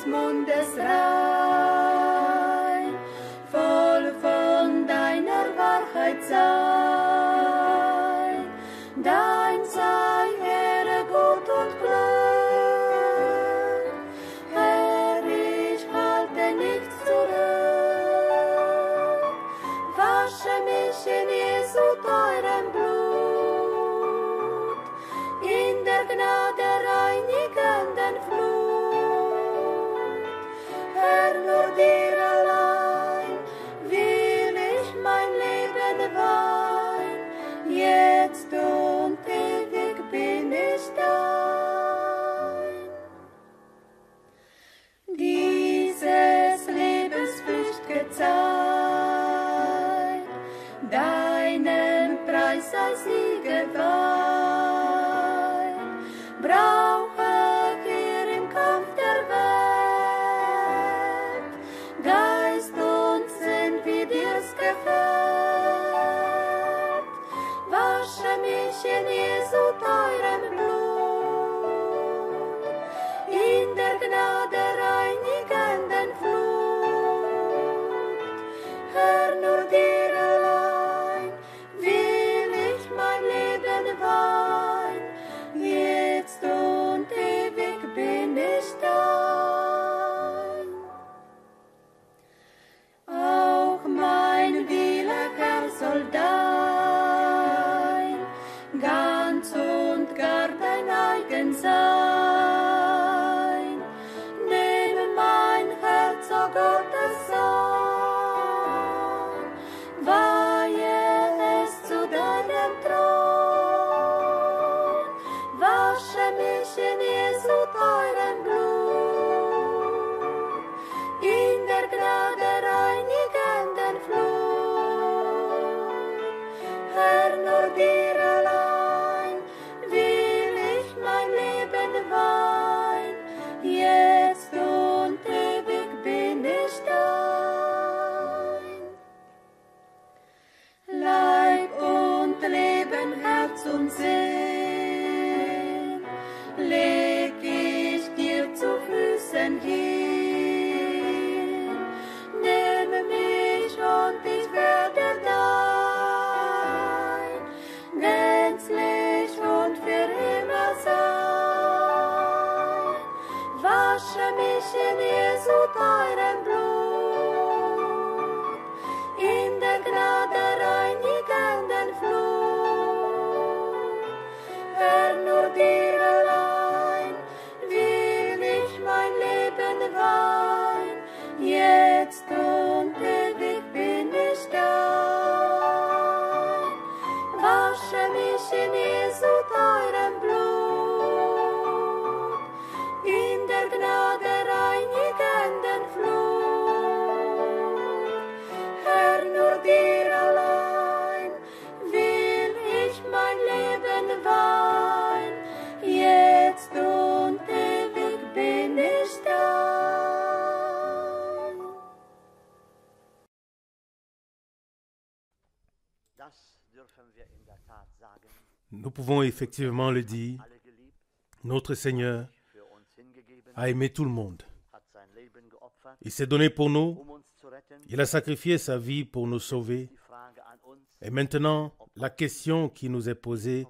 des Mundes rein, voll von deiner Wahrheit sein. Dein sei, Herr, gut und klug. Herr, ich halte nichts zurück. Wasche mich in Jesu teurem Blut, in der Gnade reinigenden Flut. Herr, nur dir allein will ich mein Leben weihen, jetzt und ewig bin ich dein. Dieses Lebens flücht'ge Zeit, deinem Preis sei sie geweiht, brauche hier im Kampf der Welt Geist und Sinn, wie dir's gefällt. Wasche mich in Jesu teurem Blut, in der Gnade reinigenden Flut. Herr, nur dir allein will ich mein Leben weihen, jetzt und ewig bin ich dein. Auch mein Wille, Herr, soll dein, ganz und gar dein eigen sein. Nimm mein Herz, o Gottes Sohn, weihe es zu deinem Thron. Wasche mich in Jesu teurem Blut, in der Gnade reinigenden Flut. Herr, nur dir allein will ich mein Leben weihen, jetzt und ewig bin ich dein. Leib und Leben, Herz und Sinn, leg ich dir zu Füßen hin. Nimm mich und ich werde dein, gänzlich und für immer sein. Wasche mich in Jesu teurem Blut, in der Gnade reinigenden Flut. Herr, nur dir allein will ich mein Leben weihen, jetzt und ewig bin ich dein. Wasche mich in Jesu teurem Blut, in der Gnade reinigenden Flut. Herr, nur dir allein will ich mein Leben weihen, jetzt und ewig bin ich dein. Nous pouvons effectivement le dire, notre Seigneur a aimé tout le monde. Il s'est donné pour nous, il a sacrifié sa vie pour nous sauver. Et maintenant, la question qui nous est posée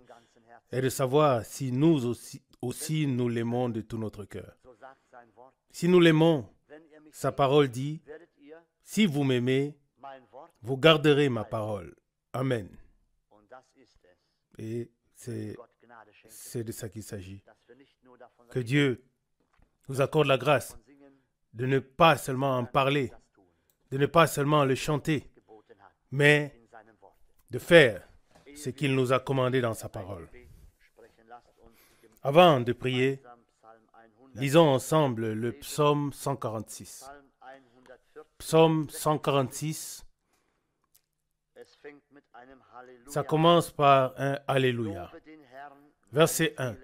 est de savoir si nous aussi nous l'aimons de tout notre cœur. Si nous l'aimons, sa parole dit, « Si vous m'aimez, vous garderez ma parole. » Amen. Et c'est de ça qu'il s'agit. Que Dieu nous accorde la grâce de ne pas seulement en parler, de ne pas seulement le chanter, mais de faire ce qu'il nous a commandé dans sa parole. Avant de prier, lisons ensemble le psaume 146. Psaume 146, ça commence par un Alléluia. Verset 1.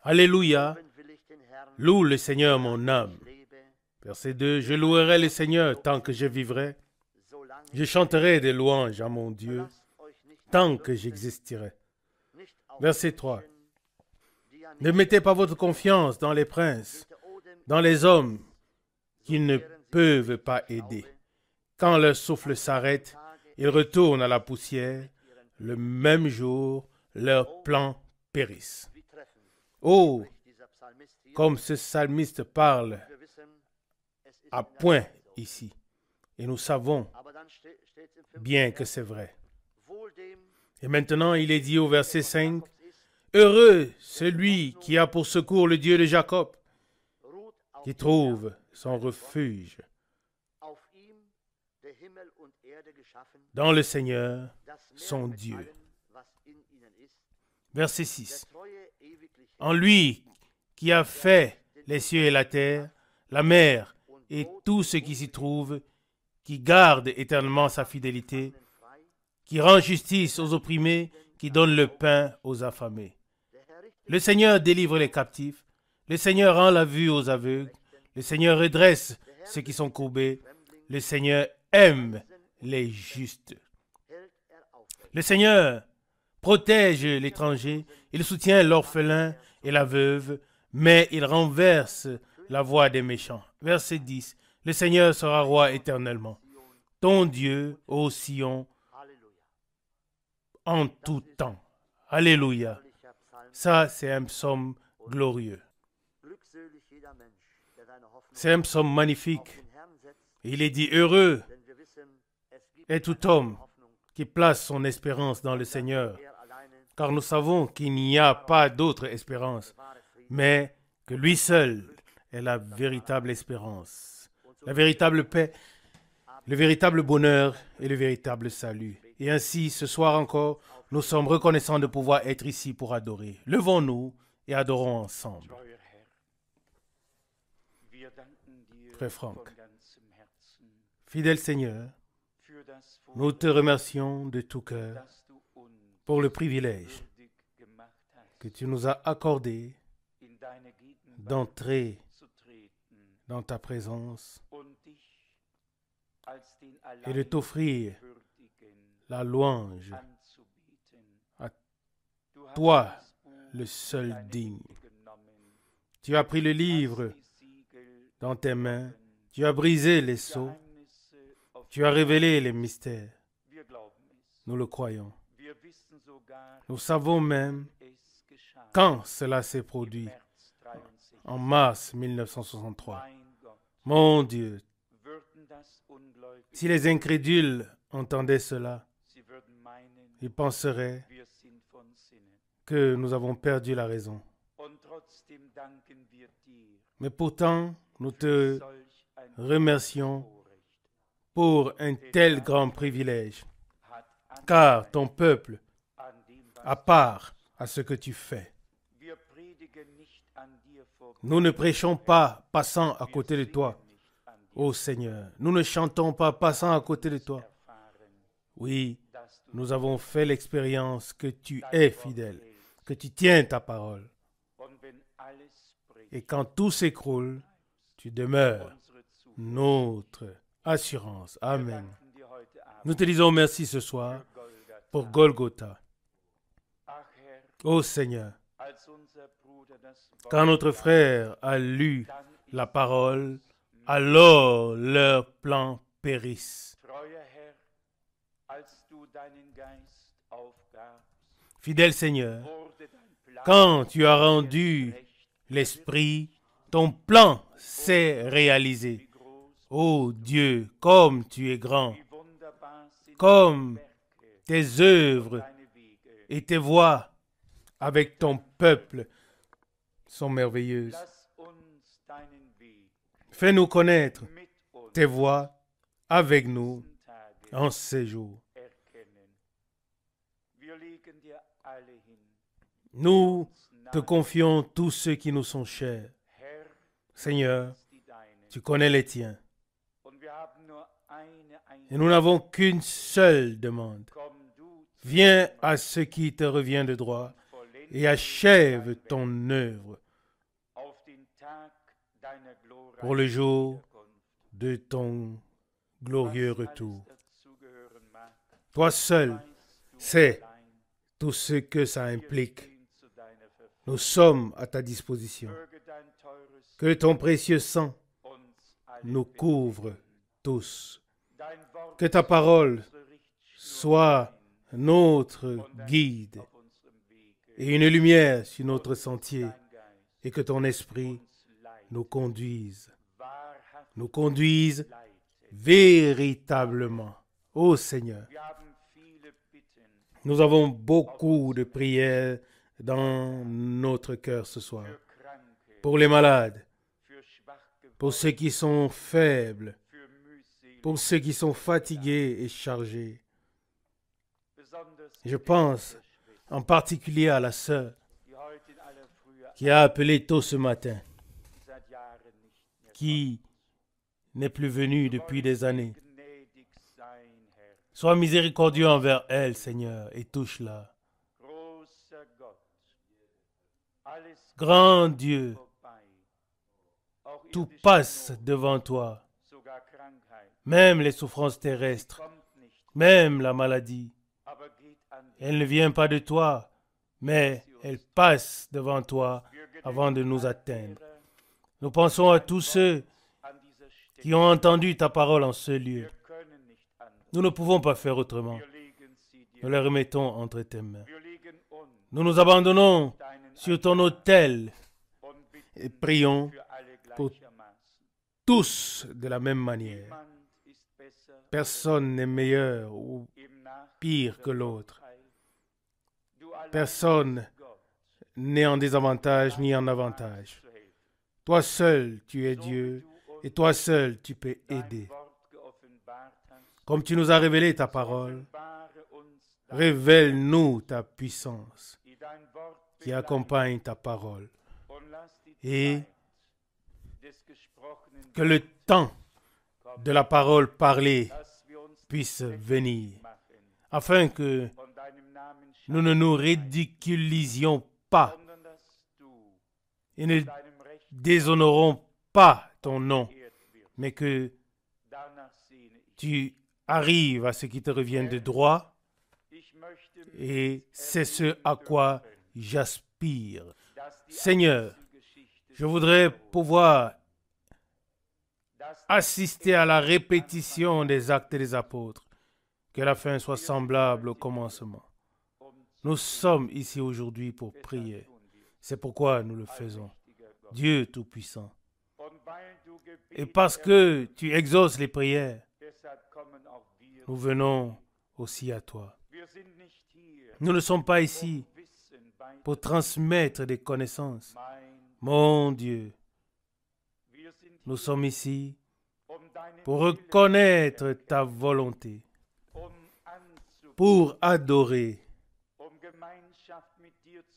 Alléluia, loue le Seigneur mon âme. Verset 2. Je louerai le Seigneur tant que je vivrai. Je chanterai des louanges à mon Dieu tant que j'existerai. Verset 3. Ne mettez pas votre confiance dans les princes, dans les hommes qu'ils ne peuvent pas aider. Quand leur souffle s'arrête, ils retournent à la poussière. Le même jour, leurs plans périssent. Oh, comme ce psalmiste parle à point ici. Et nous savons bien que c'est vrai. Et maintenant, il est dit au verset 5, « Heureux celui qui a pour secours le Dieu de Jacob, qui trouve son refuge dans le Seigneur, son Dieu. » Verset 6. « En lui qui a fait les cieux et la terre, la mer et tout ce qui s'y trouve, qui garde éternellement sa fidélité, qui rend justice aux opprimés, qui donne le pain aux affamés. Le Seigneur délivre les captifs, le Seigneur rend la vue aux aveugles, le Seigneur redresse ceux qui sont courbés, le Seigneur aime les justes. Le Seigneur protège l'étranger, il soutient l'orphelin et la veuve, mais il renverse la voie des méchants. Verset 10. Le Seigneur sera roi éternellement. Ton Dieu, ô Sion, en tout temps. Alléluia. Ça, c'est un psaume glorieux. C'est un psaume magnifique. Il est dit, heureux est tout homme qui place son espérance dans le Seigneur, car nous savons qu'il n'y a pas d'autre espérance, mais que lui seul est la véritable espérance, la véritable paix, le véritable bonheur et le véritable salut. Et ainsi, ce soir encore, nous sommes reconnaissants de pouvoir être ici pour adorer. Levons-nous et adorons ensemble. Frère Franck, fidèle Seigneur, nous te remercions de tout cœur pour le privilège que tu nous as accordé d'entrer dans ta présence et de t'offrir la louange à toi, le seul digne. Tu as pris le livre dans tes mains, tu as brisé les sceaux, tu as révélé les mystères. Nous le croyons. Nous savons même quand cela s'est produit, en mars 1963. Mon Dieu, si les incrédules entendaient cela, ils penseraient que nous avons perdu la raison. Mais pourtant, nous te remercions pour un tel grand privilège, car ton peuple a part à ce que tu fais. Nous ne prêchons pas passant à côté de toi, ô Seigneur. Nous ne chantons pas passant à côté de toi. Oui, nous avons fait l'expérience que tu es fidèle, que tu tiens ta parole. Et quand tout s'écroule, tu demeures notre assurance. Amen. Nous te disons merci ce soir pour Golgotha. Ô Seigneur, quand notre frère a lu la parole, alors leurs plans périssent. Fidèle Seigneur, quand tu as rendu l'Esprit, ton plan s'est réalisé. Ô Dieu, comme tu es grand, comme tes œuvres et tes voies avec ton peuple sont merveilleuses. Fais-nous connaître tes voies avec nous en ces jours. Nous te confions tous ceux qui nous sont chers. Seigneur, tu connais les tiens. Et nous n'avons qu'une seule demande. Viens à ce qui te revient de droit et achève ton œuvre pour le jour de ton glorieux retour. Toi seul sais tout ce que ça implique. Nous sommes à ta disposition. Que ton précieux sang nous couvre tous. Que ta parole soit notre guide et une lumière sur notre sentier, et que ton esprit nous conduise véritablement. Ô Seigneur, nous avons beaucoup de prières dans notre cœur ce soir. Pour les malades, pour ceux qui sont faibles, pour ceux qui sont fatigués et chargés. Je pense en particulier à la sœur qui a appelé tôt ce matin, qui n'est plus venue depuis des années. Sois miséricordieux envers elle, Seigneur, et touche-la. Grand Dieu, tout passe devant toi, même les souffrances terrestres, même la maladie. Elle ne vient pas de toi, mais elle passe devant toi avant de nous atteindre. Nous pensons à tous ceux qui ont entendu ta parole en ce lieu. Nous ne pouvons pas faire autrement. Nous les remettons entre tes mains. Nous nous abandonnons sur ton autel et prions pour tous de la même manière. Personne n'est meilleur ou pire que l'autre. Personne n'est en désavantage ni en avantage. Toi seul, tu es Dieu, et toi seul, tu peux aider. Comme tu nous as révélé ta parole, révèle-nous ta puissance qui accompagne ta parole. Et que le temps de la parole parlée puisse venir, afin que nous ne nous ridiculisions pas et ne déshonorons pas ton nom, mais que tu arrives à ce qui te revient de droit, et c'est ce à quoi j'aspire. Seigneur, je voudrais pouvoir assister à la répétition des actes des apôtres, que la fin soit semblable au commencement. Nous sommes ici aujourd'hui pour prier. C'est pourquoi nous le faisons. Dieu Tout-Puissant. Et parce que tu exauces les prières, nous venons aussi à toi. Nous ne sommes pas ici pour transmettre des connaissances. Mon Dieu, nous sommes ici pour reconnaître ta volonté, pour adorer,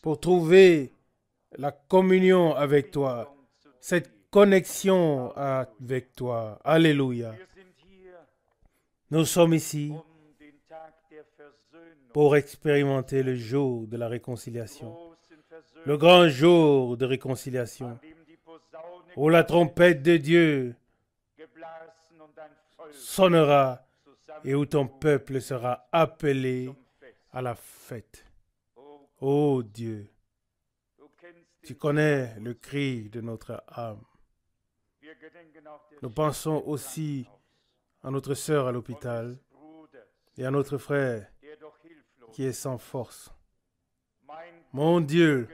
pour trouver la communion avec toi, cette connexion avec toi. Alléluia. Nous sommes ici pour expérimenter le jour de la réconciliation, le grand jour de réconciliation, où la trompette de Dieu sonnera et où ton peuple sera appelé à la fête. Ô Dieu, tu connais le cri de notre âme. Nous pensons aussi à notre sœur à l'hôpital et à notre frère qui est sans force. Mon Dieu,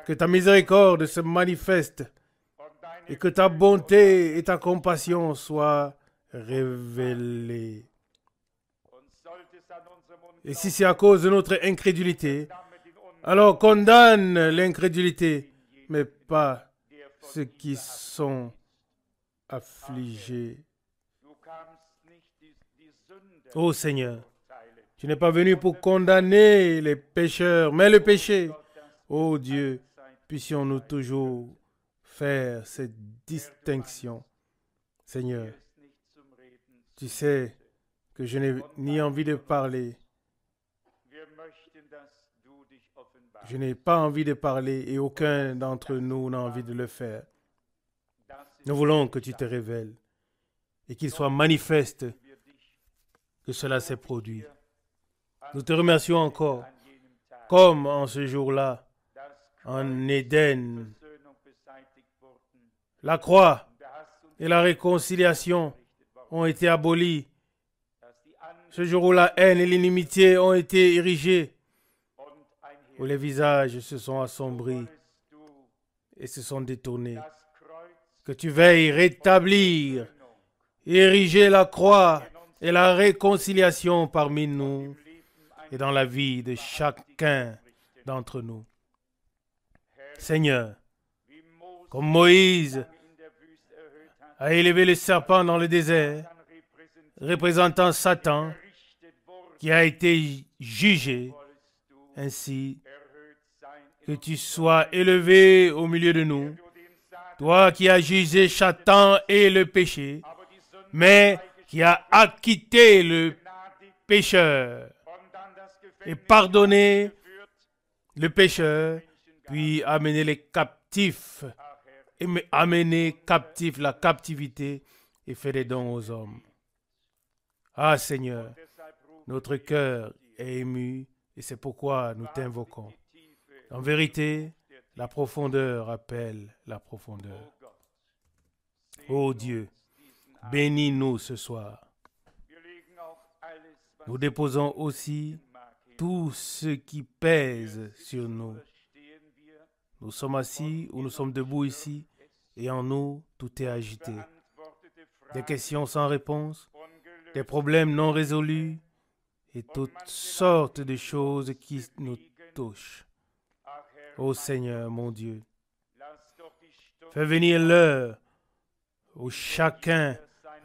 que ta miséricorde se manifeste et que ta bonté et ta compassion soient révélées. Et si c'est à cause de notre incrédulité, alors condamne l'incrédulité, mais pas ceux qui sont affligés. Ô Seigneur, tu n'es pas venu pour condamner les pécheurs, mais le péché. Ô Dieu, puissions-nous toujours faire cette distinction. Seigneur, tu sais que je n'ai ni envie de parler. Je n'ai pas envie de parler et aucun d'entre nous n'a envie de le faire. Nous voulons que tu te révèles et qu'il soit manifeste que cela s'est produit. Nous te remercions encore, comme en ce jour-là, en Éden. La croix et la réconciliation ont été abolies. Ce jour où la haine et l'inimitié ont été érigées, où les visages se sont assombris et se sont détournés. Que tu veilles rétablir, ériger la croix et la réconciliation parmi nous et dans la vie de chacun d'entre nous. Seigneur, comme Moïse a élevé le serpent dans le désert, représentant Satan, qui a été jugé, ainsi que tu sois élevé au milieu de nous, toi qui as jugé Satan et le péché, mais qui as acquitté le pécheur et pardonné le pécheur, puis amené les captifs, et amené captif la captivité et fait des dons aux hommes. Ah Seigneur, notre cœur est ému et c'est pourquoi nous t'invoquons. En vérité, la profondeur appelle la profondeur. Ô Dieu, bénis-nous ce soir. Nous déposons aussi tout ce qui pèse sur nous. Nous sommes assis ou nous sommes debout ici et en nous, tout est agité. Des questions sans réponse, des problèmes non résolus et toutes sortes de choses qui nous touchent. Ô Seigneur, mon Dieu, fais venir l'heure où chacun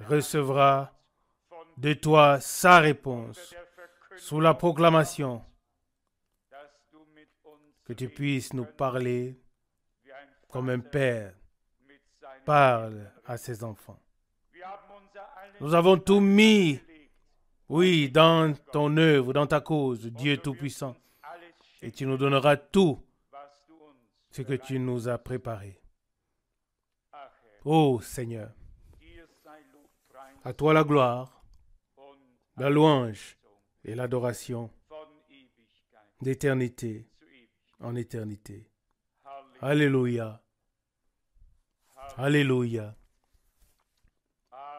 recevra de toi sa réponse sous la proclamation que tu puisses nous parler comme un père parle à ses enfants. Nous avons tout mis, oui, dans ton œuvre, dans ta cause, Dieu Tout-Puissant, et tu nous donneras tout ce que tu nous as préparé. Ô Seigneur, à toi la gloire, la louange et l'adoration d'éternité en éternité. Alléluia. Alléluia.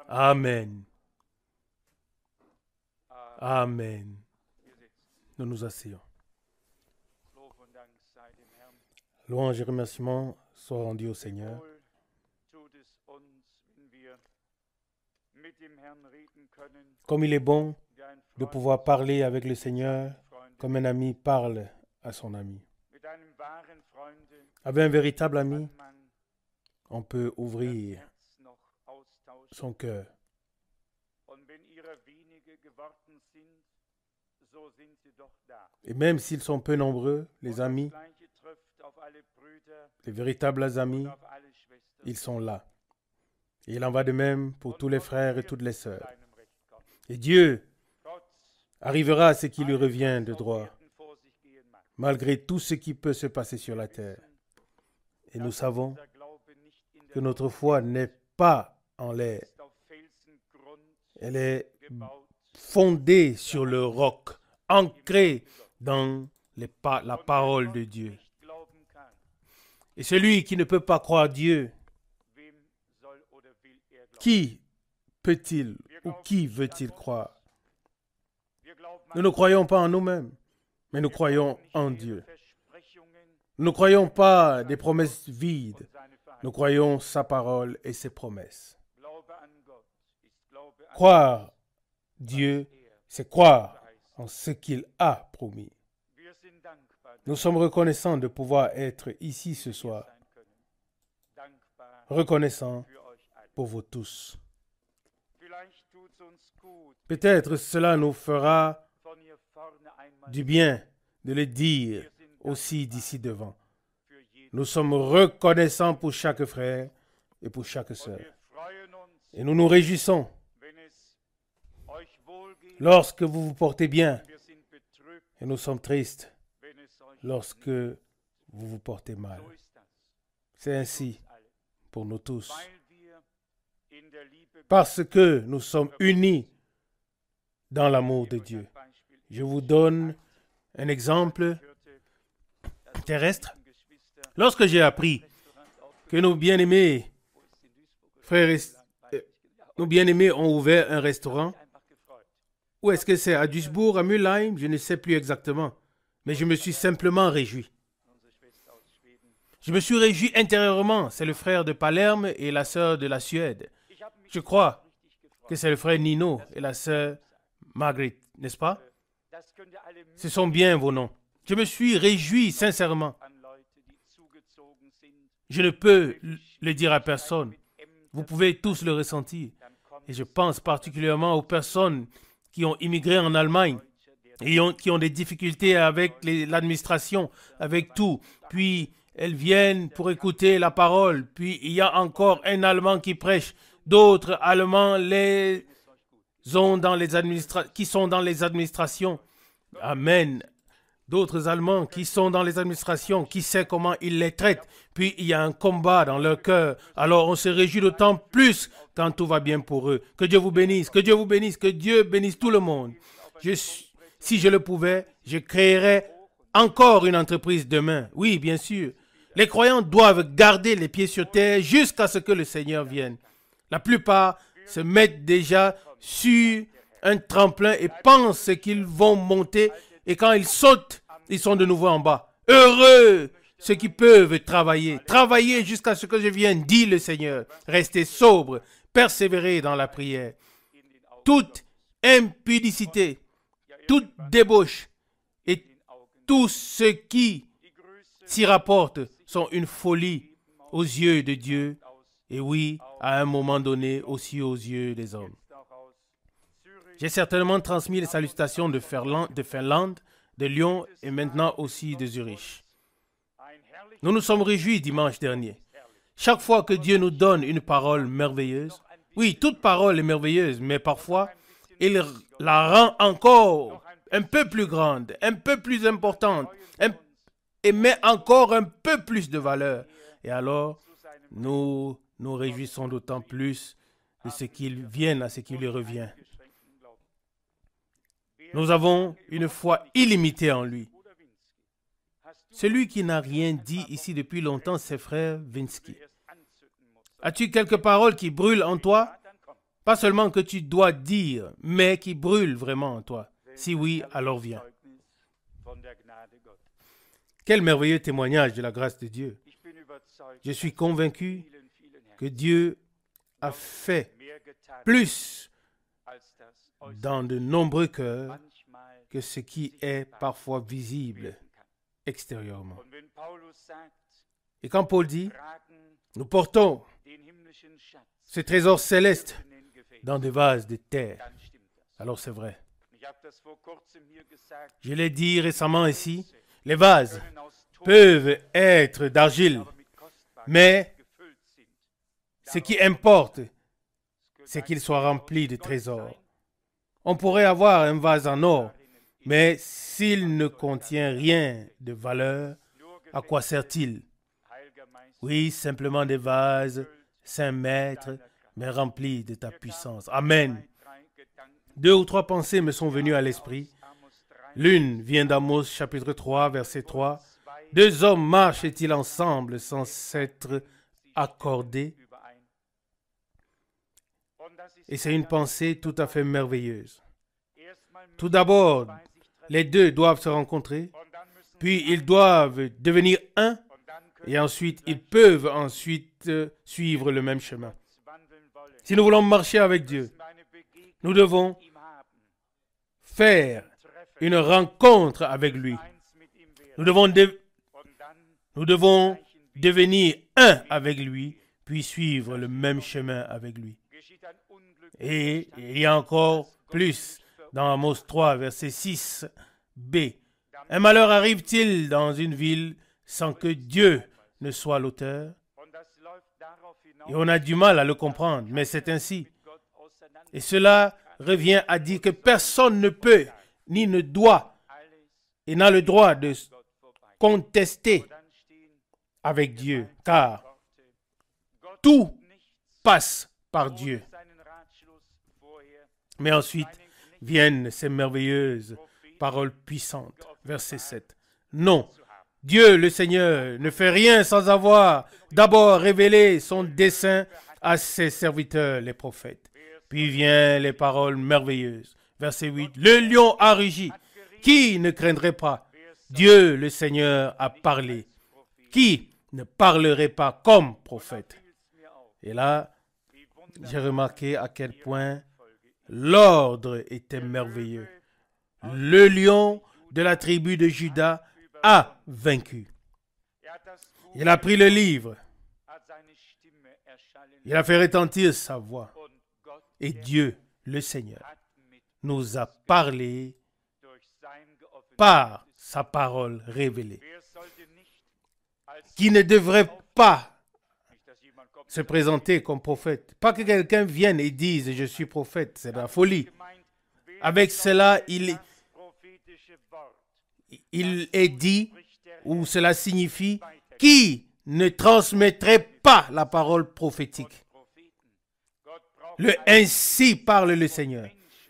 Amen. Amen. Nous nous asseyons. Louange et remerciements soient rendus au Seigneur. Comme il est bon de pouvoir parler avec le Seigneur comme un ami parle à son ami. Avec un véritable ami, on peut ouvrir son cœur. Et même s'ils sont peu nombreux, les amis, les véritables amis, ils sont là. Et il en va de même pour tous les frères et toutes les sœurs. Et Dieu arrivera à ce qui lui revient de droit, malgré tout ce qui peut se passer sur la terre. Et nous savons que notre foi n'est pas en l'air. Elle est fondée sur le roc, ancrée dans la parole de Dieu. Et celui qui ne peut pas croire Dieu, qui peut-il ou qui veut-il croire? Nous ne croyons pas en nous-mêmes, mais nous croyons en Dieu. Nous ne croyons pas des promesses vides. Nous croyons sa parole et ses promesses. Croire Dieu, c'est croire en ce qu'il a promis. Nous sommes reconnaissants de pouvoir être ici ce soir. Reconnaissants pour vous tous. Peut-être cela nous fera du bien de le dire aussi d'ici devant. Nous sommes reconnaissants pour chaque frère et pour chaque sœur. Et nous nous réjouissons lorsque vous vous portez bien. Et nous sommes tristes lorsque vous vous portez mal. C'est ainsi pour nous tous. Parce que nous sommes unis dans l'amour de Dieu. Je vous donne un exemple terrestre. Lorsque j'ai appris que nos bien-aimés frères nos bien-aimés ont ouvert un restaurant. Où est-ce que c'est? À Duisbourg, à Mülheim? Je ne sais plus exactement. Mais je me suis simplement réjoui. Je me suis réjoui intérieurement. C'est le frère de Palerme et la sœur de la Suède. Je crois que c'est le frère Nino et la sœur Margrethe, n'est-ce pas? Ce sont bien vos noms. Je me suis réjoui sincèrement. Je ne peux le dire à personne. Vous pouvez tous le ressentir. Et je pense particulièrement aux personnes qui ont immigré en Allemagne et qui ont des difficultés avec l'administration, avec tout. Puis elles viennent pour écouter la parole. Puis il y a encore un Allemand qui prêche. D'autres Allemands qui sont dans les administrations. Amen. D'autres Allemands qui sont dans les administrations, qui savent comment ils les traitent. Puis il y a un combat dans leur cœur. Alors on se réjouit d'autant plus quand tout va bien pour eux. Que Dieu vous bénisse, que Dieu vous bénisse, que Dieu bénisse tout le monde. Si je le pouvais, je créerais encore une entreprise demain. Oui, bien sûr. Les croyants doivent garder les pieds sur terre jusqu'à ce que le Seigneur vienne. La plupart se mettent déjà sur un tremplin et pensent qu'ils vont monter. Et quand ils sautent, ils sont de nouveau en bas. Heureux ceux qui peuvent travailler. Travailler jusqu'à ce que je vienne, dit le Seigneur. Restez sobres, persévérez dans la prière. Toute impudicité, toute débauche et tout ce qui s'y rapporte sont une folie aux yeux de Dieu. Et oui, à un moment donné, aussi aux yeux des hommes. J'ai certainement transmis les salutations de Finlande, de Lyon et maintenant aussi de Zurich. Nous nous sommes réjouis dimanche dernier. Chaque fois que Dieu nous donne une parole merveilleuse, oui, toute parole est merveilleuse, mais parfois, il la rend encore un peu plus grande, un peu plus importante, et met encore un peu plus de valeur. Et alors, nous nous réjouissons d'autant plus de ce qu'il vienne à ce qui lui revient. Nous avons une foi illimitée en lui. Celui qui n'a rien dit ici depuis longtemps, c'est frère Vinsky. As-tu quelques paroles qui brûlent en toi? Pas seulement que tu dois dire, mais qui brûlent vraiment en toi. Si oui, alors viens. Quel merveilleux témoignage de la grâce de Dieu. Je suis convaincu que Dieu a fait plus dans de nombreux cœurs que ce qui est parfois visible extérieurement. Et quand Paul dit, nous portons ce trésor céleste dans des vases de terre, alors c'est vrai. Je l'ai dit récemment ici, les vases peuvent être d'argile, mais ce qui importe, c'est qu'ils soient remplis de trésors. On pourrait avoir un vase en or, mais s'il ne contient rien de valeur, à quoi sert-il? Oui, simplement des vases, saint maître, mais remplis de ta puissance. Amen. 2 ou 3 pensées me sont venues à l'esprit. L'une vient d'Amos chapitre 3, verset 3. 2 hommes marchent-ils ensemble sans s'être accordés? Et c'est une pensée tout à fait merveilleuse. Tout d'abord, les deux doivent se rencontrer, puis ils doivent devenir un, et ensuite ils peuvent suivre le même chemin. Si nous voulons marcher avec Dieu, nous devons faire une rencontre avec lui. Nous devons devenir un avec lui, puis suivre le même chemin avec lui. Et il y a encore plus dans Amos 3, verset 6b. Un malheur arrive-t-il dans une ville sans que Dieu ne soit l'auteur? Et on a du mal à le comprendre, mais c'est ainsi. Et cela revient à dire que personne ne peut, ni ne doit, et n'a le droit de contester avec Dieu, car tout passe par Dieu. Mais ensuite viennent ces merveilleuses paroles puissantes. Verset 7. Non, Dieu le Seigneur ne fait rien sans avoir d'abord révélé son dessein à ses serviteurs, les prophètes. Puis viennent les paroles merveilleuses. Verset 8. Le lion a rugi. Qui ne craindrait pas? Dieu, le Seigneur, a parlé. Qui ne parlerait pas comme prophète? Et là, j'ai remarqué à quel point l'ordre était merveilleux. Le lion de la tribu de Juda a vaincu. Il a pris le livre. Il a fait retentir sa voix. Et Dieu, le Seigneur, nous a parlé par sa parole révélée. Qui ne devrait pas se présenter comme prophète. Pas que quelqu'un vienne et dise « je suis prophète », c'est de la folie. Avec cela, il est dit, ou cela signifie, qui ne transmettrait pas la parole prophétique. Le ainsi parle le Seigneur.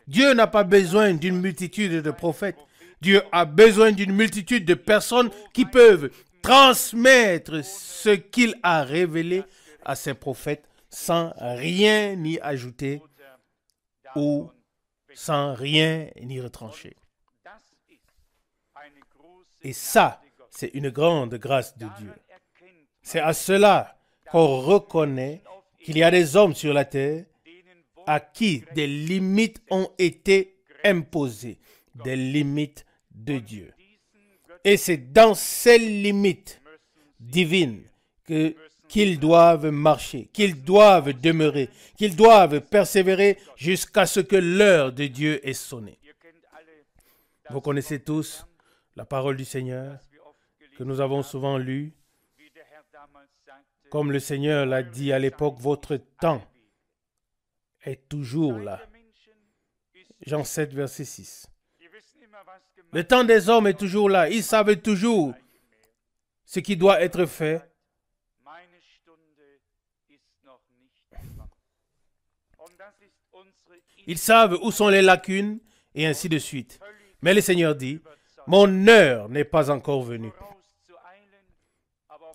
Dieu n'a pas besoin d'une multitude de prophètes. Dieu a besoin d'une multitude de personnes qui peuvent transmettre ce qu'il a révélé à ses prophètes sans rien y ajouter ou sans rien y retrancher. Et ça, c'est une grande grâce de Dieu. C'est à cela qu'on reconnaît qu'il y a des hommes sur la terre à qui des limites ont été imposées, des limites de Dieu. Et c'est dans ces limites divines qu'ils doivent marcher, qu'ils doivent demeurer, qu'ils doivent persévérer jusqu'à ce que l'heure de Dieu ait sonné. Vous connaissez tous la parole du Seigneur que nous avons souvent lue. Comme le Seigneur l'a dit à l'époque, votre temps est toujours là. Jean 7, verset 6. Le temps des hommes est toujours là. Ils savent toujours ce qui doit être fait. Ils savent où sont les lacunes et ainsi de suite. Mais le Seigneur dit, mon heure n'est pas encore venue.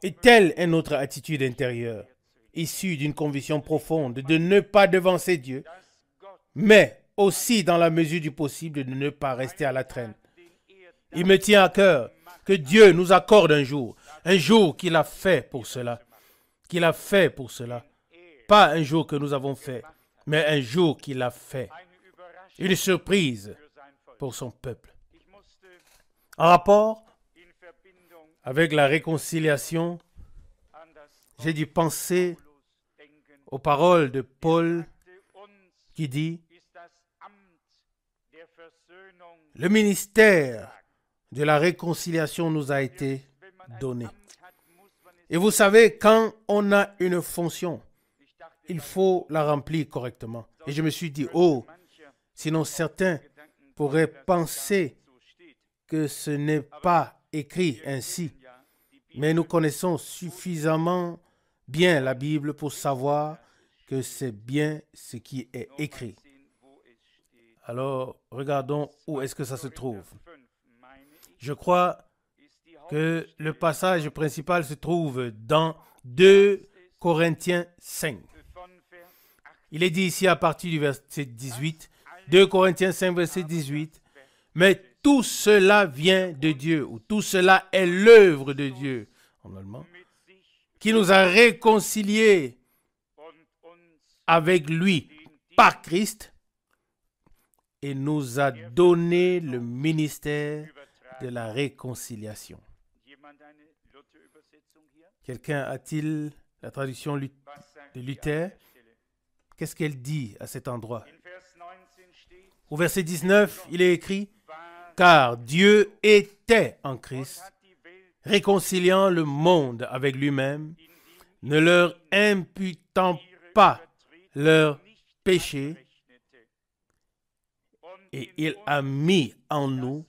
Et telle est notre attitude intérieure, issue d'une conviction profonde de ne pas devancer Dieu, mais aussi dans la mesure du possible de ne pas rester à la traîne. Il me tient à cœur que Dieu nous accorde un jour qu'il a fait pour cela, pas un jour que nous avons fait, mais un jour qu'il a fait, une surprise pour son peuple. En rapport avec la réconciliation, j'ai dû penser aux paroles de Paul qui dit « Le ministère de la réconciliation nous a été donné. » Et vous savez, quand on a une fonction, il faut la remplir correctement. Et je me suis dit, oh, sinon certains pourraient penser que ce n'est pas écrit ainsi. Mais nous connaissons suffisamment bien la Bible pour savoir que c'est bien ce qui est écrit. Alors, regardons où est-ce que ça se trouve. Je crois que le passage principal se trouve dans 2 Corinthiens 5. Il est dit ici à partir du verset 18, 2 Corinthiens 5, verset 18, « Mais tout cela vient de Dieu, ou tout cela est l'œuvre de Dieu, en allemand, qui nous a réconciliés avec lui par Christ et nous a donné le ministère de la réconciliation. » Quelqu'un a-t-il la traduction de Luther? Qu'est-ce qu'elle dit à cet endroit? Au verset 19, il est écrit « Car Dieu était en Christ, réconciliant le monde avec lui-même, ne leur imputant pas leurs péchés, et il a mis en nous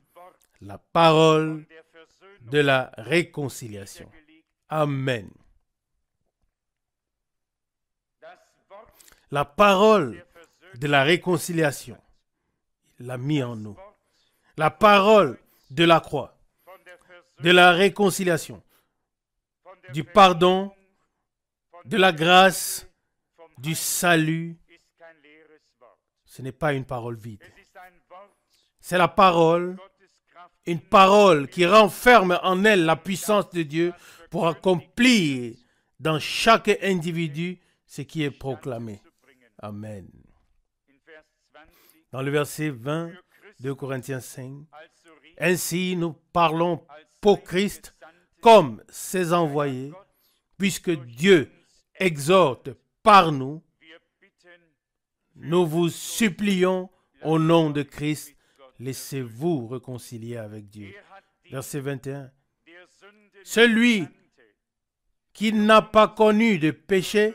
la parole de la réconciliation. » Amen. La parole de la réconciliation, il l'a mis en nous. La parole de la croix, de la réconciliation, du pardon, de la grâce, du salut, Ce n'est pas une parole vide. C'est la parole, une parole qui renferme en elle la puissance de Dieu pour accomplir dans chaque individu ce qui est proclamé. Amen. Dans le verset 20 de Corinthiens 5, ainsi nous parlons pour Christ comme ses envoyés, puisque Dieu exhorte par nous, nous vous supplions au nom de Christ, laissez-vous réconcilier avec Dieu. Verset 21. Celui qui n'a pas connu de péché,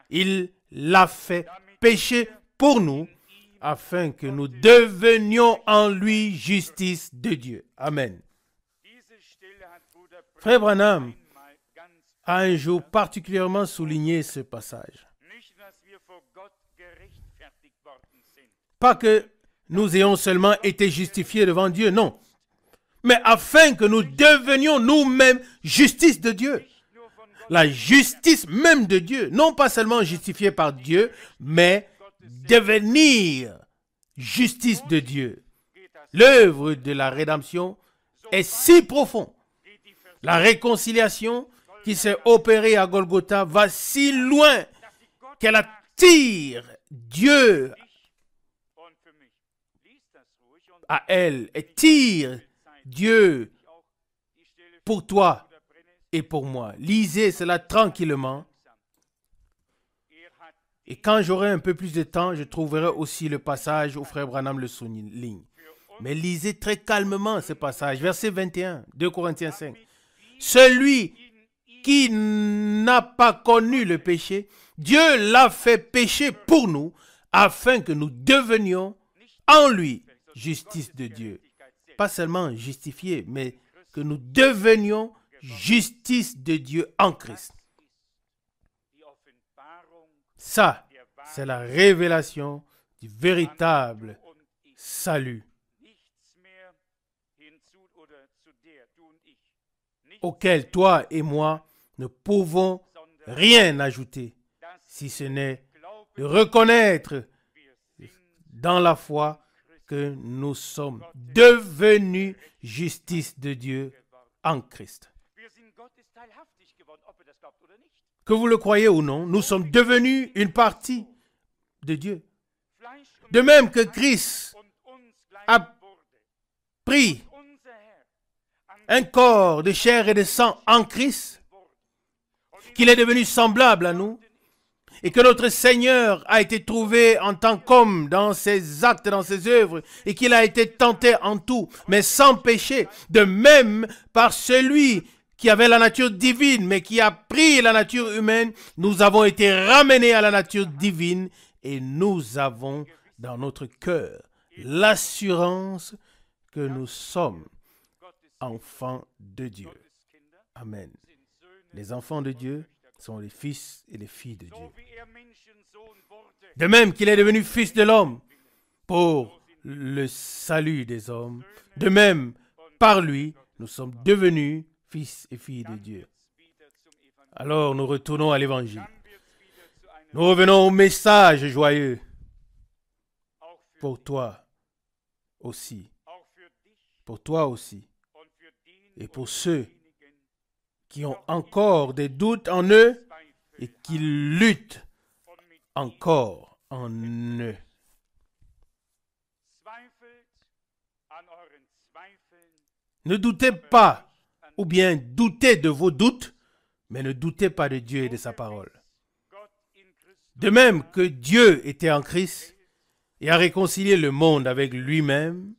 il l'a fait péché pour nous, afin que nous devenions en lui justice de Dieu. Amen. Frère Branham a un jour particulièrement souligné ce passage. Pas que nous ayons seulement été justifiés devant Dieu, non. Mais afin que nous devenions nous-mêmes justice de Dieu. La justice même de Dieu. Non pas seulement justifiés par Dieu, mais devenir justice de Dieu. L'œuvre de la rédemption est si profonde. La réconciliation qui s'est opérée à Golgotha va si loin qu'elle attire Dieu à elle et tire Dieu pour toi et pour moi. Lisez cela tranquillement. Et quand j'aurai un peu plus de temps, je trouverai aussi le passage où frère Branham le souligne. Mais lisez très calmement ce passage. Verset 21, 2 Corinthiens 5. Celui qui n'a pas connu le péché, Dieu l'a fait pécher pour nous, afin que nous devenions en lui justice de Dieu. Pas seulement justifiés, mais que nous devenions justice de Dieu en Christ. Ça, c'est la révélation du véritable salut auquel toi et moi ne pouvons rien ajouter, si ce n'est de reconnaître dans la foi que nous sommes devenus justice de Dieu en Christ. Que vous le croyez ou non, nous sommes devenus une partie de Dieu. De même que Christ a pris un corps de chair et de sang en Christ, qu'il est devenu semblable à nous, et que notre Seigneur a été trouvé en tant qu'homme dans ses actes, dans ses œuvres, et qu'il a été tenté en tout, mais sans péché. De même, par celui qui avait la nature divine, mais qui a pris la nature humaine, nous avons été ramenés à la nature divine, et nous avons dans notre cœur l'assurance que nous sommes enfants de Dieu. Amen. Les enfants de Dieu sont les fils et les filles de Dieu. De même qu'il est devenu fils de l'homme pour le salut des hommes, de même, par lui, nous sommes devenus fils et filles de Dieu. Alors, nous retournons à l'Évangile. Nous revenons au message joyeux pour toi aussi. Pour toi aussi. Et pour ceux qui ont encore des doutes en eux et qui luttent encore en eux. Ne doutez pas, ou bien doutez de vos doutes, mais ne doutez pas de Dieu et de sa parole. De même que Dieu était en Christ et a réconcilié le monde avec lui-même,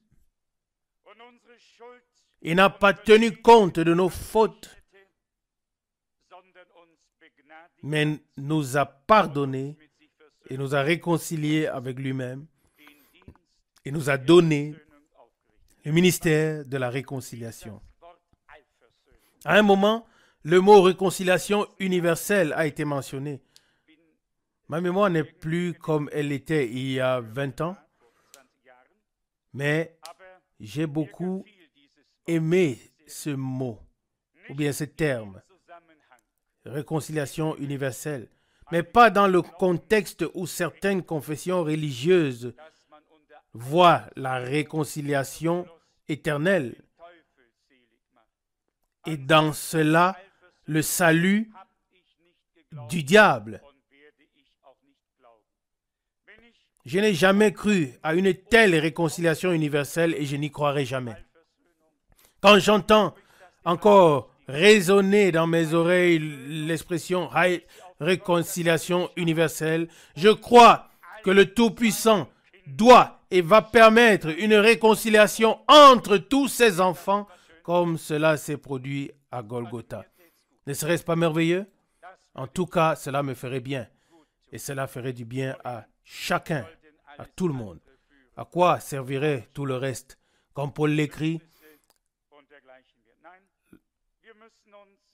il n'a pas tenu compte de nos fautes, mais nous a pardonné et nous a réconciliés avec lui-même et nous a donné le ministère de la réconciliation. À un moment, le mot réconciliation universelle a été mentionné. Ma mémoire n'est plus comme elle était il y a 20 ans, mais j'ai beaucoup aimé ce mot, ou bien ce terme, réconciliation universelle. mais pas dans le contexte où certaines confessions religieuses voient la réconciliation éternelle. Et dans cela, le salut du diable. Je n'ai jamais cru à une telle réconciliation universelle et je n'y croirai jamais. Quand j'entends encore résonner dans mes oreilles l'expression « réconciliation universelle », je crois que le Tout-Puissant doit et va permettre une réconciliation entre tous ses enfants comme cela s'est produit à Golgotha. Ne serait-ce pas merveilleux? En tout cas, cela me ferait bien. Et cela ferait du bien à chacun, à tout le monde. À quoi servirait tout le reste? Comme Paul l'écrit,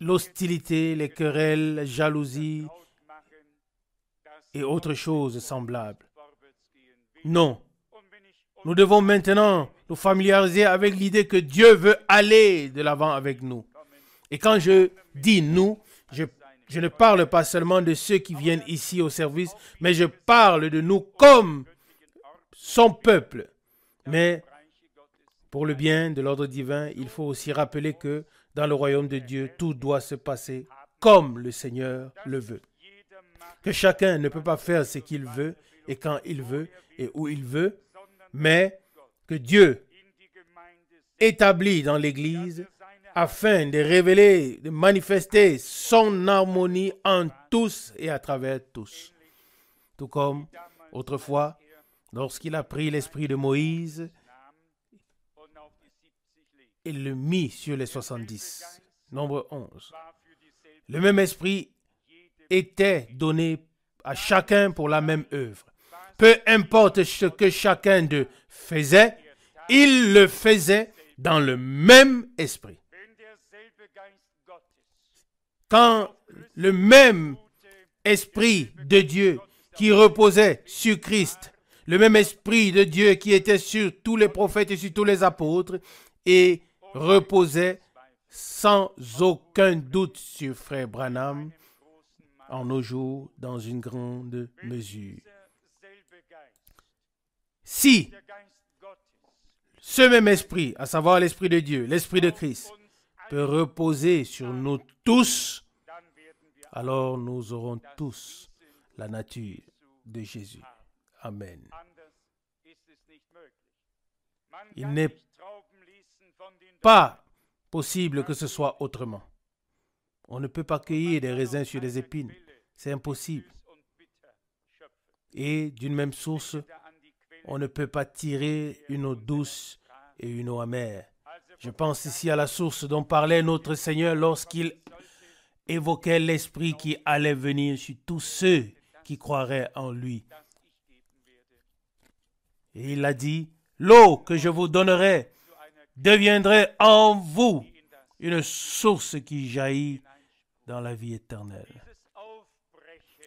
l'hostilité, les querelles, la jalousie et autres choses semblables. Non. Nous devons maintenant nous familiariser avec l'idée que Dieu veut aller de l'avant avec nous. Et quand je dis nous, je ne parle pas seulement de ceux qui viennent ici au service, mais je parle de nous comme son peuple. Mais pour le bien de l'ordre divin, il faut aussi rappeler que dans le royaume de Dieu, tout doit se passer comme le Seigneur le veut. Que chacun ne peut pas faire ce qu'il veut et quand il veut et où il veut, mais que Dieu établit dans l'Église afin de révéler, de manifester son harmonie en tous et à travers tous. Tout comme autrefois, lorsqu'il a pris l'esprit de Moïse et le mit sur les 70, nombre 11. Le même esprit était donné à chacun pour la même œuvre. Peu importe ce que chacun d'eux faisait, il le faisait dans le même esprit. Quand le même esprit de Dieu qui reposait sur Christ, le même esprit de Dieu qui était sur tous les prophètes et sur tous les apôtres et reposait sans aucun doute sur Frère Branham en nos jours dans une grande mesure. Si ce même esprit, à savoir l'esprit de Dieu, l'esprit de Christ, peut reposer sur nous tous, alors nous aurons tous la nature de Jésus. Amen. Il n'est pas possible que ce soit autrement. On ne peut pas cueillir des raisins sur des épines. C'est impossible. Et d'une même source, on ne peut pas tirer une eau douce et une eau amère. Je pense ici à la source dont parlait notre Seigneur lorsqu'il évoquait l'Esprit qui allait venir sur tous ceux qui croiraient en lui. Et il a dit, l'eau que je vous donnerai deviendrait en vous une source qui jaillit dans la vie éternelle.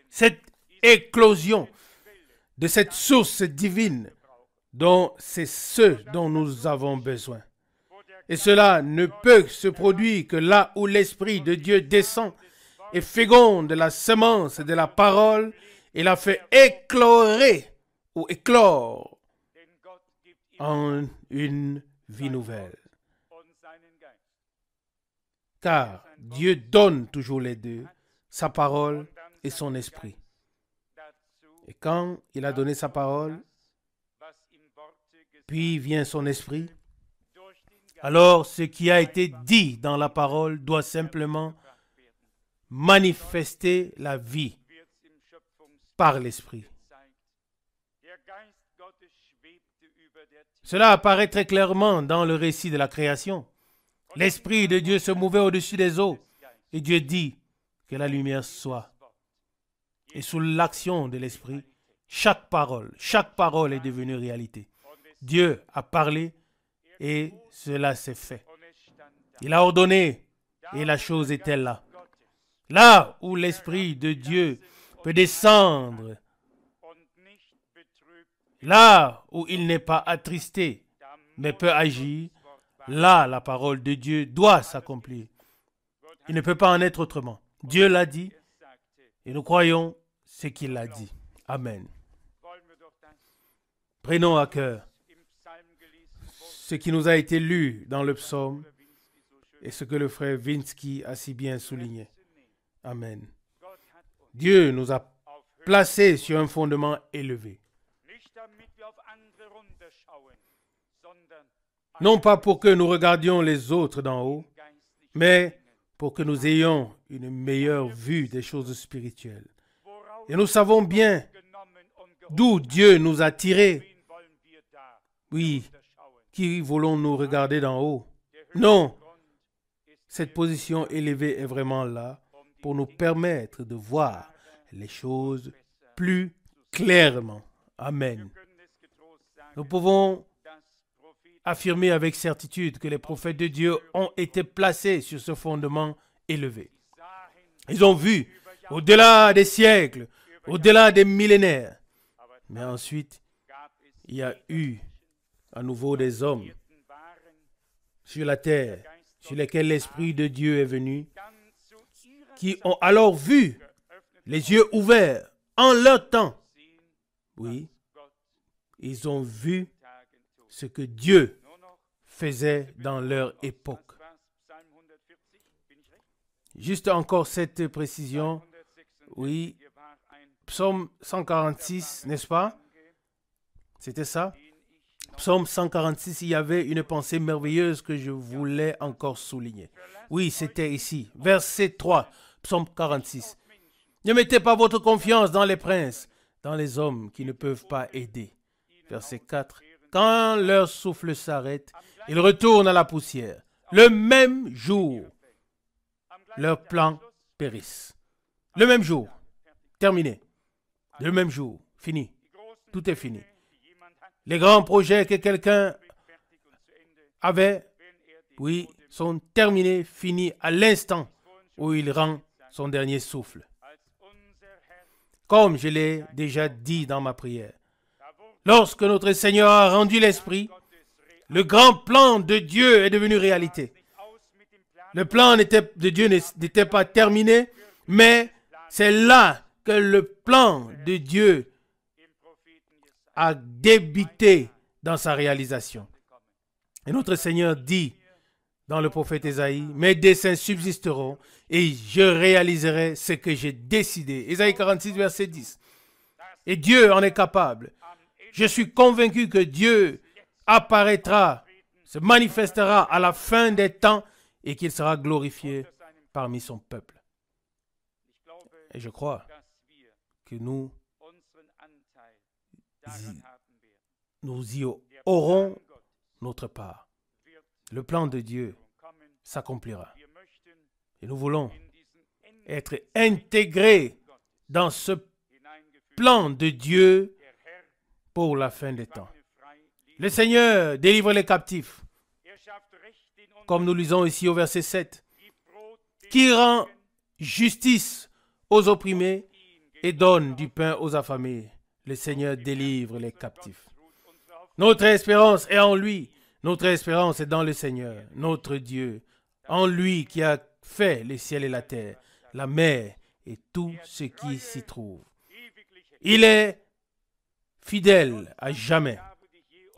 Cette éclosion de cette source divine dont c'est ce dont nous avons besoin. Et cela ne peut se produire que là où l'Esprit de Dieu descend et féconde la semence de la parole et la fait éclorer ou éclore en une vie nouvelle. Car Dieu donne toujours les deux, sa parole et son esprit. Et quand il a donné sa parole, puis vient son esprit, alors ce qui a été dit dans la parole doit simplement manifester la vie par l'esprit. Cela apparaît très clairement dans le récit de la création. L'Esprit de Dieu se mouvait au-dessus des eaux et Dieu dit que la lumière soit. Et sous l'action de l'Esprit, chaque parole est devenue réalité. Dieu a parlé et cela s'est fait. Il a ordonné et la chose était là. Là où l'Esprit de Dieu peut descendre, là où il n'est pas attristé, mais peut agir, là la parole de Dieu doit s'accomplir. Il ne peut pas en être autrement. Dieu l'a dit et nous croyons ce qu'il a dit. Amen. Prenons à cœur ce qui nous a été lu dans le psaume et ce que le frère Vinsky a si bien souligné. Amen. Dieu nous a placés sur un fondement élevé. Non pas pour que nous regardions les autres d'en haut, mais pour que nous ayons une meilleure vue des choses spirituelles. Et nous savons bien d'où Dieu nous a tirés. Oui, qui voulons-nous regarder d'en haut? Non, cette position élevée est vraiment là pour nous permettre de voir les choses plus clairement. Amen. Nous pouvons affirmer avec certitude que les prophètes de Dieu ont été placés sur ce fondement élevé. Ils ont vu au-delà des siècles, au-delà des millénaires. Mais ensuite, il y a eu à nouveau des hommes sur la terre, sur lesquels l'Esprit de Dieu est venu, qui ont alors vu, les yeux ouverts, en leur temps. Oui, ils ont vu ce que Dieu faisait dans leur époque. Juste encore cette précision. Oui, Psaume 146, n'est-ce pas? C'était ça? Psaume 146, il y avait une pensée merveilleuse que je voulais encore souligner. Oui, c'était ici. Verset 3, Psaume 46. Ne mettez pas votre confiance dans les princes, dans les hommes qui ne peuvent pas aider. Verset 4. Quand leur souffle s'arrête, ils retournent à la poussière. Le même jour, leurs plans périssent. Le même jour, terminé. Le même jour, fini. Tout est fini. Les grands projets que quelqu'un avait, oui, sont terminés, finis à l'instant où il rend son dernier souffle. Comme je l'ai déjà dit dans ma prière, lorsque notre Seigneur a rendu l'Esprit, le grand plan de Dieu est devenu réalité. Le plan de Dieu n'était pas terminé, mais c'est là que le plan de Dieu a débuté dans sa réalisation. Et notre Seigneur dit dans le prophète Ésaïe, « Mes desseins subsisteront et je réaliserai ce que j'ai décidé. » Ésaïe 46, verset 10. Et Dieu en est capable. Je suis convaincu que Dieu apparaîtra, se manifestera à la fin des temps et qu'il sera glorifié parmi son peuple. Et je crois que nous y aurons notre part. Le plan de Dieu s'accomplira. Et nous voulons être intégrés dans ce plan de Dieu pour la fin des temps. Le Seigneur délivre les captifs, comme nous lisons ici au verset 7, qui rend justice aux opprimés et donne du pain aux affamés. Le Seigneur délivre les captifs. Notre espérance est en lui. Notre espérance est dans le Seigneur, notre Dieu, en lui qui a fait les ciels et la terre, la mer et tout ce qui s'y trouve. Il est fidèle à jamais.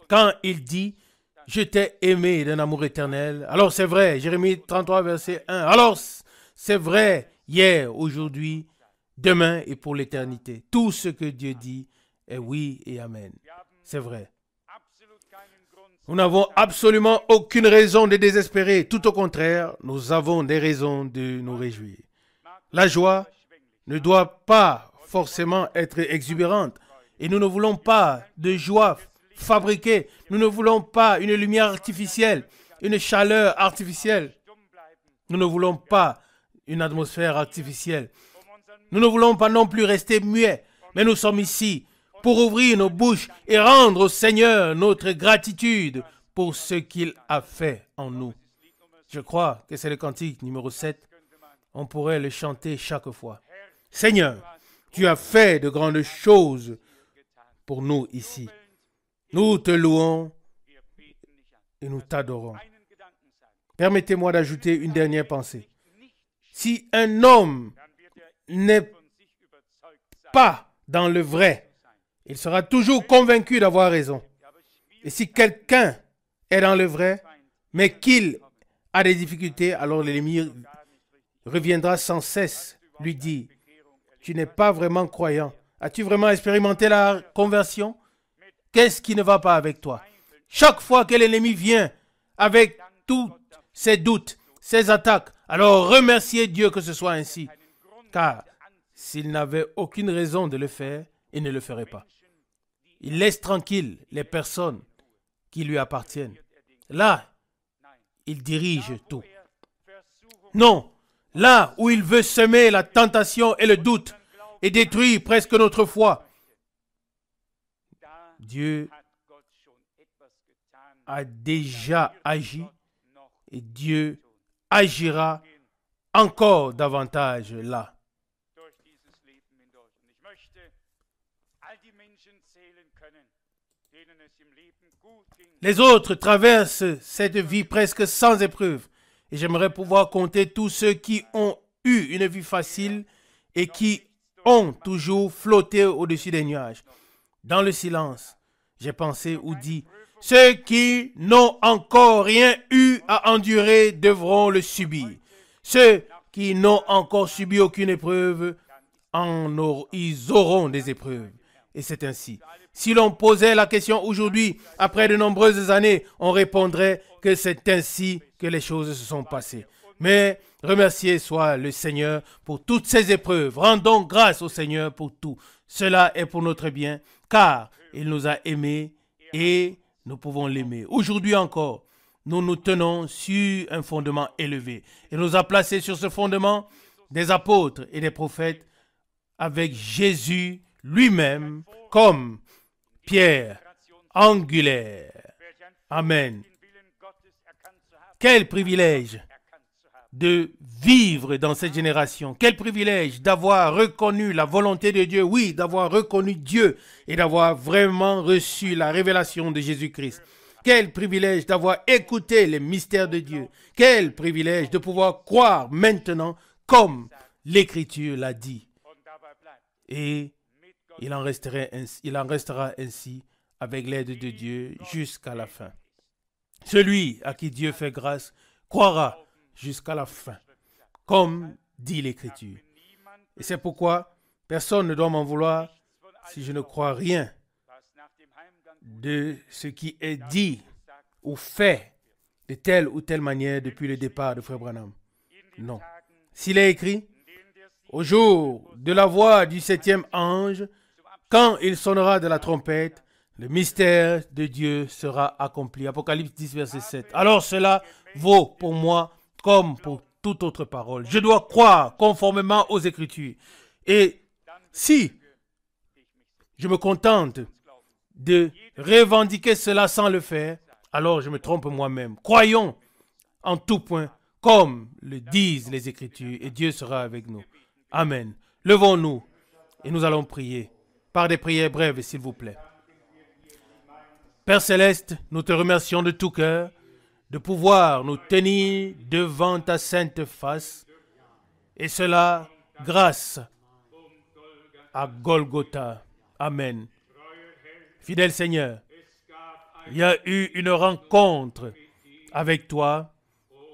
Quand il dit « Je t'ai aimé d'un amour éternel », alors c'est vrai, Jérémie 33, verset 1. Alors c'est vrai hier, aujourd'hui, demain et pour l'éternité. Tout ce que Dieu dit est oui et amen. C'est vrai. Nous n'avons absolument aucune raison de désespérer. Tout au contraire, nous avons des raisons de nous réjouir. La joie ne doit pas forcément être exubérante. Et nous ne voulons pas de joie fabriquée. Nous ne voulons pas une lumière artificielle, une chaleur artificielle. Nous ne voulons pas une atmosphère artificielle. Nous ne voulons pas non plus rester muets. Mais nous sommes ici pour ouvrir nos bouches et rendre au Seigneur notre gratitude pour ce qu'il a fait en nous. Je crois que c'est le cantique numéro 7. On pourrait le chanter chaque fois. Seigneur, tu as fait de grandes choses pour nous ici. Nous te louons et nous t'adorons. Permettez-moi d'ajouter une dernière pensée. Si un homme n'est pas dans le vrai, il sera toujours convaincu d'avoir raison. Et si quelqu'un est dans le vrai, mais qu'il a des difficultés, alors l'ennemi reviendra sans cesse lui dire, tu n'es pas vraiment croyant. As-tu vraiment expérimenté la conversion? Qu'est-ce qui ne va pas avec toi? Chaque fois que l'ennemi vient avec tous ses doutes, ses attaques, alors remerciez Dieu que ce soit ainsi. Car s'il n'avait aucune raison de le faire, il ne le ferait pas. Il laisse tranquille les personnes qui lui appartiennent. Là, il dirige tout. Non, là où il veut semer la tentation et le doute et détruire presque notre foi, Dieu a déjà agi et Dieu agira encore davantage là. Les autres traversent cette vie presque sans épreuve. Et j'aimerais pouvoir compter tous ceux qui ont eu une vie facile et qui ont toujours flotté au-dessus des nuages. Dans le silence, j'ai pensé ou dit, ceux qui n'ont encore rien eu à endurer devront le subir. Ceux qui n'ont encore subi aucune épreuve, ils auront des épreuves. Et c'est ainsi. Si l'on posait la question aujourd'hui, après de nombreuses années, on répondrait que c'est ainsi que les choses se sont passées. Mais remercié soit le Seigneur pour toutes ces épreuves. Rendons grâce au Seigneur pour tout. Cela est pour notre bien, car il nous a aimés et nous pouvons l'aimer. Aujourd'hui encore, nous nous tenons sur un fondement élevé. Il nous a placés sur ce fondement des apôtres et des prophètes avec Jésus lui-même comme pierre angulaire. Amen. Quel privilège de vivre dans cette génération. Quel privilège d'avoir reconnu la volonté de Dieu. Oui, d'avoir reconnu Dieu et d'avoir vraiment reçu la révélation de Jésus-Christ. Quel privilège d'avoir écouté les mystères de Dieu. Quel privilège de pouvoir croire maintenant comme l'Écriture l'a dit. Et il en restera ainsi avec l'aide de Dieu jusqu'à la fin. Celui à qui Dieu fait grâce croira jusqu'à la fin, comme dit l'Écriture. Et c'est pourquoi personne ne doit m'en vouloir si je ne crois rien de ce qui est dit ou fait de telle ou telle manière depuis le départ de Frère Branham. Non. S'il est écrit, au jour de la voix du 7e ange, quand il sonnera de la trompette, le mystère de Dieu sera accompli. Apocalypse 10, verset 7. Alors cela vaut pour moi comme pour toute autre parole. Je dois croire conformément aux Écritures. Et si je me contente de revendiquer cela sans le faire, alors je me trompe moi-même. Croyons en tout point comme le disent les Écritures et Dieu sera avec nous. Amen. Levons-nous et nous allons prier par des prières brèves, s'il vous plaît. Père Céleste, nous te remercions de tout cœur de pouvoir nous tenir devant ta sainte face, et cela grâce à Golgotha. Amen. Fidèle Seigneur, il y a eu une rencontre avec toi.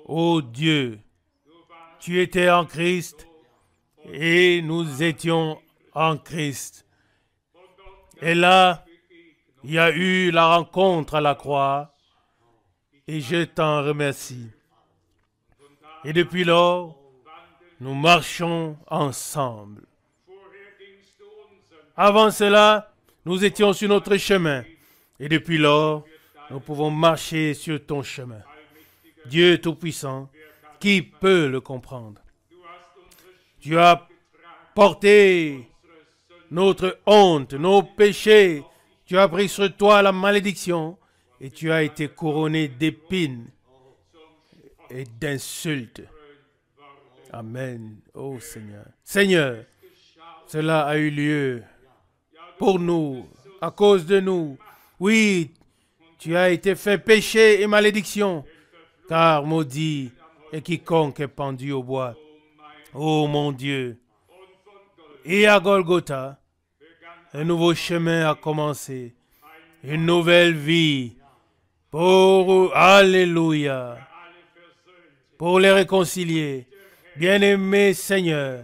Ô Dieu, tu étais en Christ et nous étions en Christ. Et là, il y a eu la rencontre à la croix et je t'en remercie. Et depuis lors, nous marchons ensemble. Avant cela, nous étions sur notre chemin et depuis lors, nous pouvons marcher sur ton chemin. Dieu Tout-Puissant, qui peut le comprendre? Tu as porté notre honte, nos péchés. Tu as pris sur toi la malédiction et tu as été couronné d'épines et d'insultes. Amen. Oh Seigneur. Seigneur, cela a eu lieu pour nous, à cause de nous. Oui, tu as été fait péché et malédiction, car maudit est quiconque est pendu au bois. Oh mon Dieu. Et à Golgotha, Un nouveau chemin a commencé. Une nouvelle vie. Pour, alléluia, pour les réconcilier. Bien-aimé Seigneur,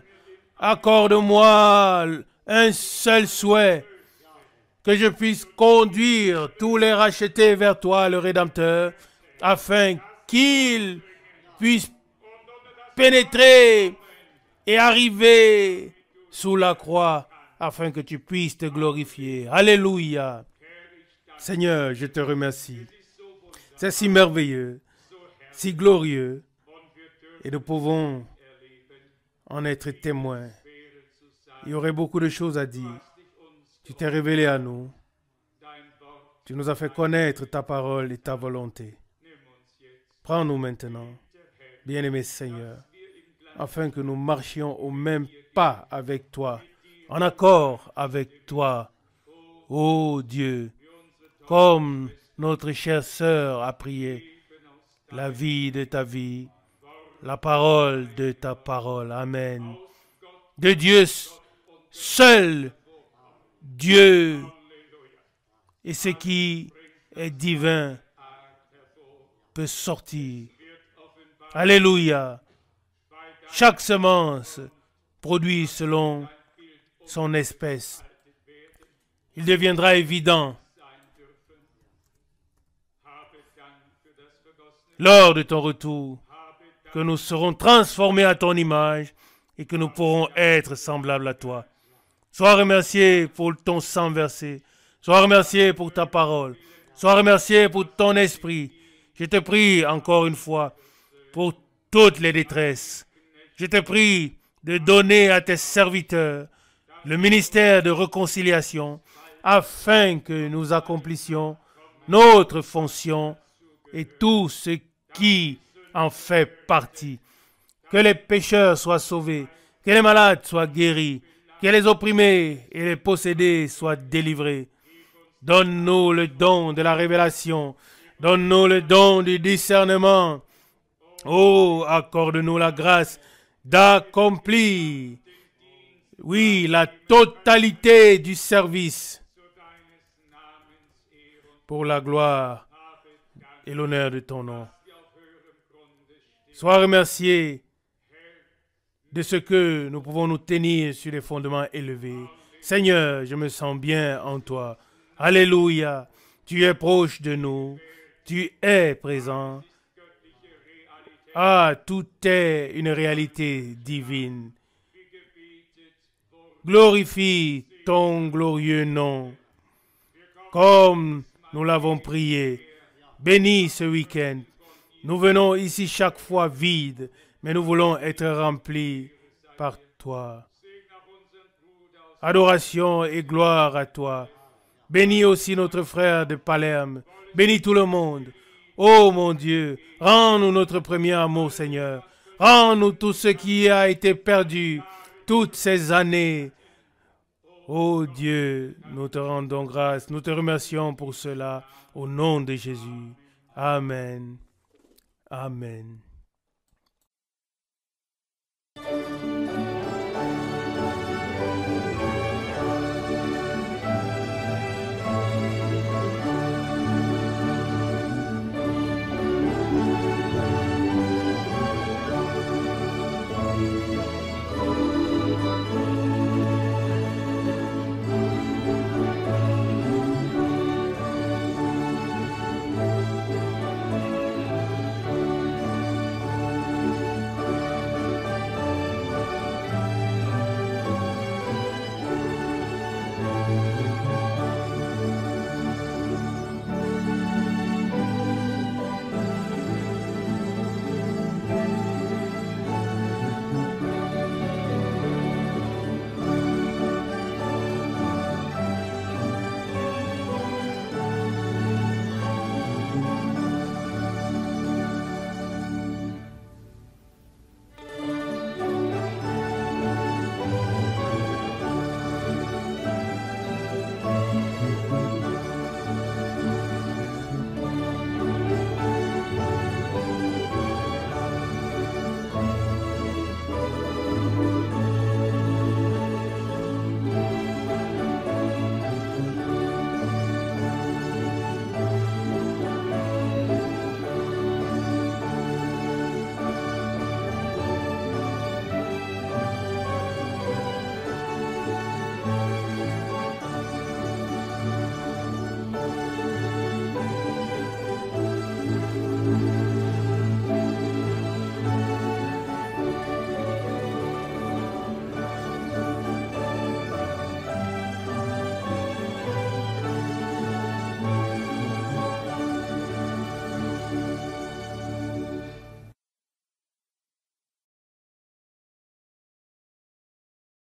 accorde-moi un seul souhait, que je puisse conduire tous les rachetés vers toi, le Rédempteur, afin qu'ils puissent pénétrer et arriver sous la croix, afin que tu puisses te glorifier. Alléluia. Seigneur, je te remercie. C'est si merveilleux, si glorieux, et nous pouvons en être témoins. Il y aurait beaucoup de choses à dire. Tu t'es révélé à nous. Tu nous as fait connaître ta parole et ta volonté. Prends-nous maintenant, bien-aimé Seigneur, afin que nous marchions au même pas avec toi, en accord avec toi, ô Dieu, comme notre chère sœur a prié, la vie de ta vie, la parole de ta parole. Amen. De Dieu seul, Dieu, et ce qui est divin peut sortir. Alléluia. Chaque semence produit selon son espèce. Il deviendra évident lors de ton retour que nous serons transformés à ton image et que nous pourrons être semblables à toi. Sois remercié pour ton sang versé. Sois remercié pour ta parole. Sois remercié pour ton esprit. Je te prie encore une fois pour toutes les détresses. Je te prie de donner à tes serviteurs le ministère de réconciliation afin que nous accomplissions notre fonction et tout ce qui en fait partie. Que les pécheurs soient sauvés, que les malades soient guéris, que les opprimés et les possédés soient délivrés. Donne-nous le don de la révélation, donne-nous le don du discernement. Oh, accorde-nous la grâce d'accomplir, oui, la totalité du service pour la gloire et l'honneur de ton nom. Sois remercié de ce que nous pouvons nous tenir sur les fondements élevés. Seigneur, je me sens bien en toi. Alléluia. Tu es proche de nous. Tu es présent. Ah, tout est une réalité divine. Glorifie ton glorieux nom. Comme nous l'avons prié. Bénis ce week-end. Nous venons ici chaque fois vides, mais nous voulons être remplis par toi. Adoration et gloire à toi. Bénis aussi notre frère de Palerme. Bénis tout le monde. Oh mon Dieu, rends-nous notre premier amour, Seigneur. Rends-nous tout ce qui a été perdu toutes ces années. Oh Dieu, nous te rendons grâce. Nous te remercions pour cela. Au nom de Jésus. Amen. Amen.